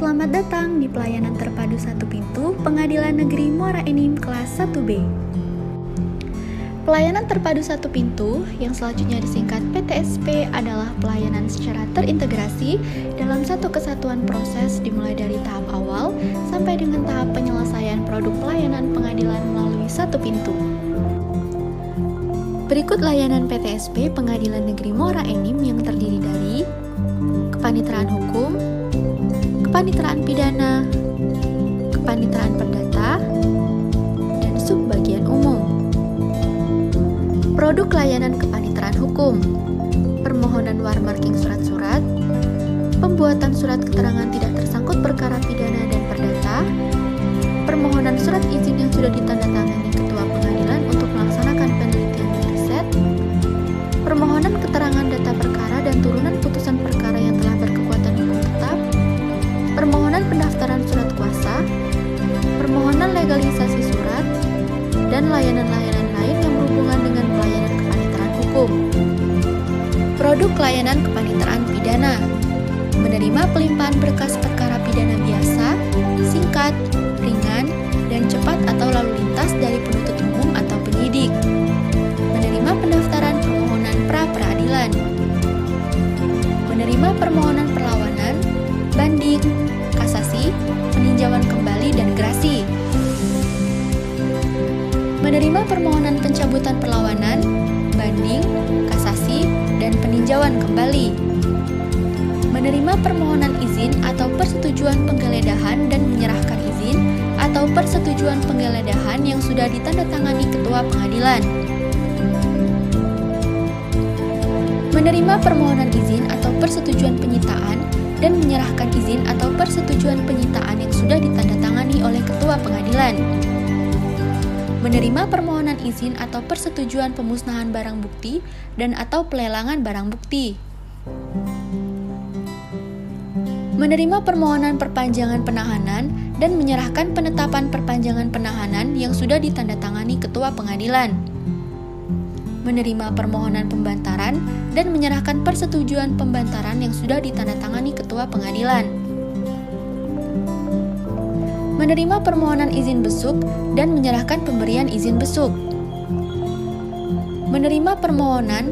Selamat datang di pelayanan terpadu satu pintu Pengadilan Negeri Muara Enim kelas 1B. Pelayanan terpadu satu pintu yang selanjutnya disingkat PTSP adalah pelayanan secara terintegrasi dalam satu kesatuan proses dimulai dari tahap awal sampai dengan tahap penyelesaian produk pelayanan pengadilan melalui satu pintu. Berikut layanan PTSP Pengadilan Negeri Muara Enim yang terdiri dari Kepaniteraan Hukum, Kepaniteraan Pidana, Kepaniteraan Perdata, dan Subbagian Umum. Produk layanan kepaniteraan hukum, permohonan warmarking surat-surat, pembuatan surat keterangan tidak tersangkut perkara pidana dan perdata, permohonan surat izin yang sudah ditandatangani Ketua Pengadilan untuk melaksanakan penelitian dan riset, permohonan keterangan data perkara dan turunan putusan perkara yang telah berkekuatan hukum tetap, permohonan pendaftaran surat kuasa, permohonan legalisasi surat, dan layanan-layanan lain yang berhubungan dengan pelayanan kepaniteraan hukum. Produk layanan kepaniteraan pidana, menerima pelimpahan berkas perkara pidana biasa, singkat, ringan, dan cepat atau lalu lintas dari penuntut umum atau penyidik. Menerima pendaftaran permohonan pra-peradilan. Menerima permohonan perlawanan, banding, kasasi, peninjauan kembali, dan gerasi. Menerima permohonan pencabutan perlawanan, banding, kasasi, dan peninjauan kembali. Menerima permohonan izin atau persetujuan penggeledahan dan menyerahkan izin atau persetujuan penggeledahan yang sudah ditandatangani Ketua Pengadilan. Menerima permohonan izin atau persetujuan penyitaan dan menyerahkan izin atau persetujuan penyitaan yang sudah ditandatangani oleh Ketua Pengadilan. Menerima permohonan izin atau persetujuan pemusnahan barang bukti dan atau pelelangan barang bukti. Menerima permohonan perpanjangan penahanan dan menyerahkan penetapan perpanjangan penahanan yang sudah ditandatangani Ketua Pengadilan. Menerima permohonan pembantaran dan menyerahkan persetujuan pembantaran yang sudah ditandatangani Ketua Pengadilan. Menerima permohonan izin besuk dan menyerahkan pemberian izin besuk. Menerima permohonan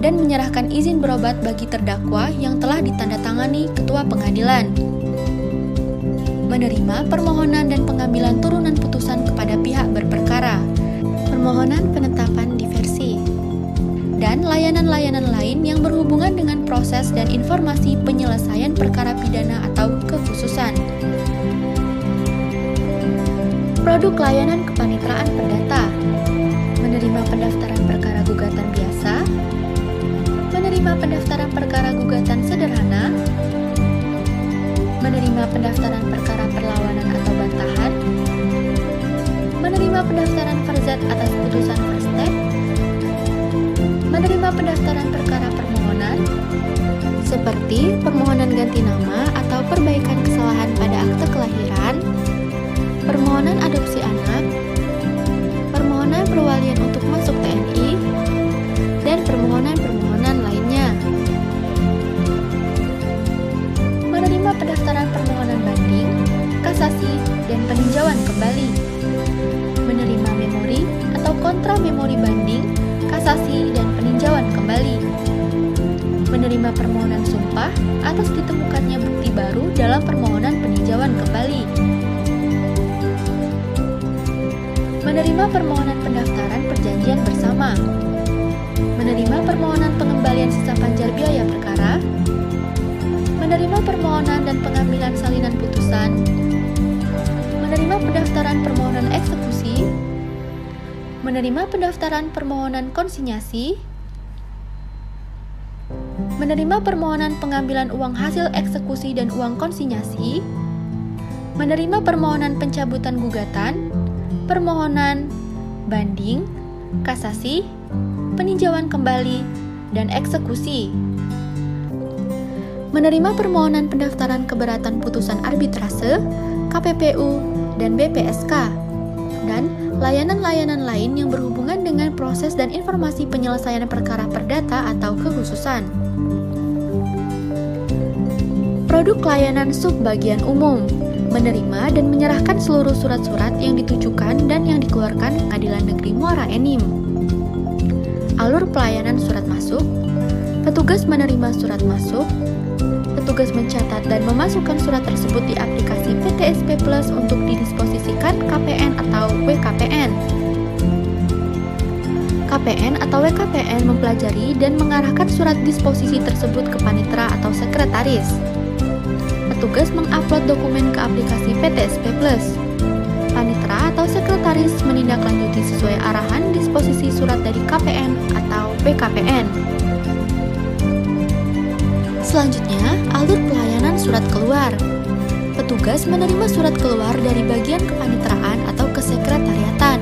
dan menyerahkan izin berobat bagi terdakwa yang telah ditandatangani Ketua Pengadilan. Menerima permohonan dan pengambilan turunan putusan kepada pihak berperkara. Permohonan penetapan diversi. Dan layanan-layanan lain yang berhubungan dengan proses dan informasi penyelesaian perkara pidana atau kekhususan. Produk layanan kepaniteraan perdata, menerima pendaftaran perkara gugatan biasa, menerima pendaftaran perkara gugatan sederhana, menerima pendaftaran perkara perlawanan atau bantahan, menerima pendaftaran farzat atas putusan first step, menerima pendaftaran perkara permohonan, seperti permohonan ganti nama atau perbaikan kesalahan pada akte kelahiran, permohonan adopsi anak, permohonan perwalian untuk masuk TNI, dan permohonan-permohonan lainnya. Menerima pendaftaran permohonan banding, kasasi, dan peninjauan kembali. Menerima memori atau kontra memori banding, kasasi, dan peninjauan kembali. Menerima permohonan sumpah atas ditemukannya bukti baru dalam permohonan peninjauan kembali. Menerima permohonan pendaftaran perjanjian bersama. Menerima permohonan pengembalian sisa panjar biaya perkara. Menerima permohonan dan pengambilan salinan putusan. Menerima pendaftaran permohonan eksekusi. Menerima pendaftaran permohonan konsinyasi. Menerima permohonan pengambilan uang hasil eksekusi dan uang konsinyasi. Menerima permohonan pencabutan gugatan, permohonan banding, kasasi, peninjauan kembali, dan eksekusi. Menerima permohonan pendaftaran keberatan putusan arbitrase, KPPU, dan BPSK, dan layanan-layanan lain yang berhubungan dengan proses dan informasi penyelesaian perkara perdata atau kekhususan. Produk layanan subbagian umum, menerima dan menyerahkan seluruh surat-surat yang ditujukan dan yang dikeluarkan Pengadilan Negeri Muara Enim. Alur pelayanan surat masuk, petugas menerima surat masuk, petugas mencatat dan memasukkan surat tersebut di aplikasi PTSP Plus untuk didisposisikan KPN atau WKPN. KPN atau WKPN mempelajari dan mengarahkan surat disposisi tersebut ke panitera atau sekretaris. Petugas mengupload dokumen ke aplikasi PTSP Plus. Panitera atau sekretaris menindaklanjuti sesuai arahan disposisi surat dari KPN atau WKPN. Selanjutnya, alur pelayanan surat keluar. Petugas menerima surat keluar dari bagian kepaniteraan atau kesekretariatan.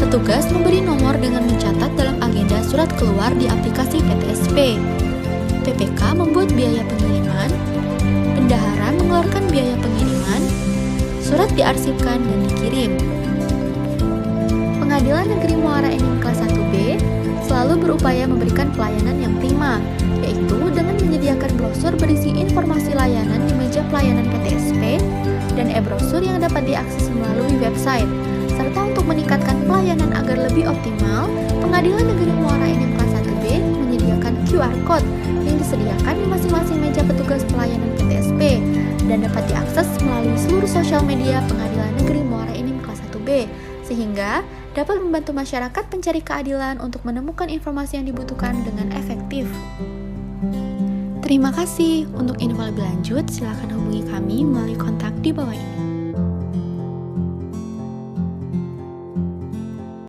Petugas memberi nomor dengan mencatat dalam agenda surat keluar di aplikasi PTSP. PPK membuat biaya pengiriman, bendahara mengeluarkan biaya pengiriman, surat diarsipkan dan dikirim. Pengadilan Negeri Muara Enim kelas 1B selalu berupaya memberikan pelayanan yang prima, yaitu dengan menyediakan brosur berisi informasi layanan di meja pelayanan PTSP dan e-brosur yang dapat diakses melalui website. Serta untuk meningkatkan pelayanan agar lebih optimal, Pengadilan Negeri Muara Enim kelas 1B menyediakan QR Code yang disediakan di masing-masing meja petugas pelayanan PTSP dan dapat diakses melalui seluruh sosial media Pengadilan Negeri Muara Enim kelas 1B, sehingga dapat membantu masyarakat pencari keadilan untuk menemukan informasi yang dibutuhkan dengan efektif. Terima kasih. Untuk info lebih lanjut, silakan hubungi kami melalui kontak di bawah ini.